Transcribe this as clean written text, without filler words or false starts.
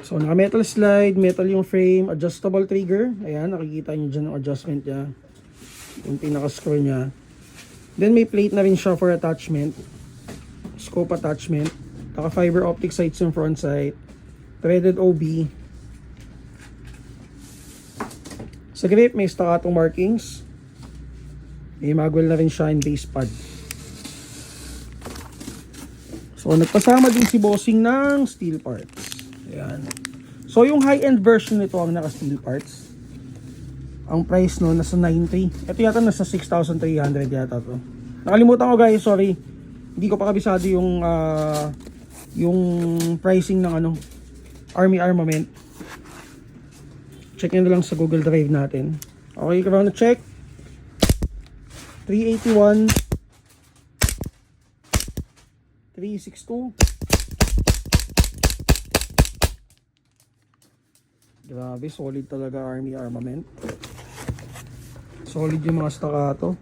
So, naka-metal slide, metal yung frame, adjustable trigger. Ayan, nakikita nyo dyan yung adjustment niya. Yung pinaka-screw niya. Then, may plate na rin siya for attachment. Scope attachment. Naka-fiber optic sights yung front sight. Threaded OB. Sa grip, may staccato markings. May magwell na rin siya in base pad. So, nagpasama din si Bossing ng steel parts. Ayan. So, yung high-end version nito ang naka-steel parts. Ang price no, nasa 9,300. Ito yata nasa 6,300 yata to. Nakalimutan ko guys, sorry. Hindi ko pa kabisado yung pricing ng ano, Army Armament. Check nyo na lang sa Google Drive natin. Okay, kung na check. 381 362. Grabe, solid talaga Army Armament. Solid yung mga staccato.